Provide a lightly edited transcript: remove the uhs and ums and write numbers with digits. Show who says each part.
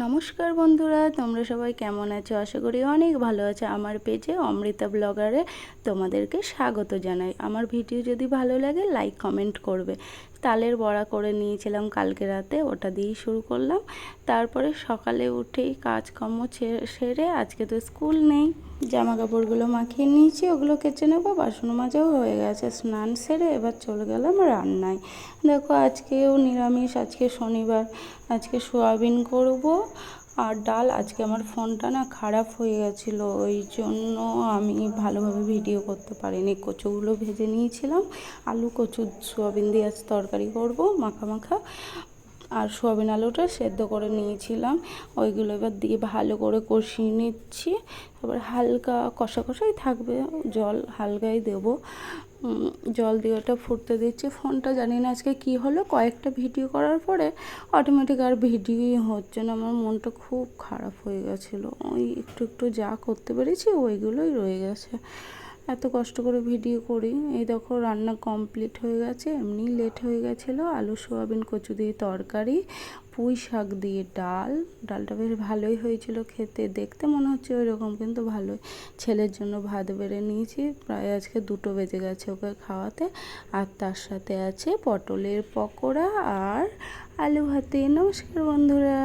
Speaker 1: নমস্কার বন্ধুরা, তোমরা সবাই কেমন আছো? আশা করি অনেক ভালো আছো। আমার পেজে অমৃতা ব্লগারে তোমাদেরকে স্বাগত জানাই। আমার ভিডিও যদি ভালো লাগে লাইক কমেন্ট করবে। তালের বড়া করে নিয়েছিলাম কালকে রাতে, ওটা দিয়েই শুরু করলাম। তারপরে সকালে উঠেই কাজকর্ম সেরে, আজকে তো স্কুল নেই, জামা কাপড়গুলো মাখিয়ে নিয়েছি, ওগুলো কেচে নেবো। বাসন মাজাও হয়ে গেছে, স্নান সেরে এবার চলে গেলাম রান্নায়। দেখো আজকেও নিরামিষ, আজকে শনিবার। আজকে সোয়াবিন করব আর ডাল। আজকে আমার ফোনটা না খারাপ হয়ে গেছিলো, ওই জন্য আমি ভালোভাবে ভিডিও করতে পারিনি। কচুগুলো ভেজে নিয়েছিলাম, আলু কচু সোয়াবিন দিয়ে আজ তরকারি করব মাখা মাখা। আর সোয়াবিন আলুটা সেদ্ধ করে নিয়েছিলাম, ওইগুলো এবার দিয়ে ভালো করে কষিয়ে নিচ্ছি। এবার হালকা কষা কষাই থাকবে, জল হালকাই দেবো। জল দিয়ে ওটা ফুটতে দিচ্ছি। ফোনটা জানি না আজকে কী হলো, কয়েকটা ভিডিও করার পরে অটোমেটিক আর ভিডিওই হচ্ছে না। আমার মনটা খুব খারাপ হয়ে গেছিলো, ওই একটু একটু যা করতে পেরেছি ওইগুলোই রয়ে গেছে। এত কষ্ট করে ভিডিও করি। এই দেখো রান্না কমপ্লিট হয়ে গেছে, এমনি লেট হয়ে গেছিলো। আলু সোয়াবিন কচু দিয়ে তরকারি, পুঁই শাক দিয়ে ডাল। ডালটা বেশ ভালোই হয়েছিল খেতে, দেখতে মনে হচ্ছে ওই রকম কিন্তু ভালোই। ছেলের জন্য ভাত বেড়ে নিয়েছি, প্রায় আজকে 2টো বেজে গেছে ওকে খাওয়াতে। আর তার সাথে আছে পটলের পকোড়া আর আলু ভাতে। নমস্কার বন্ধুরা।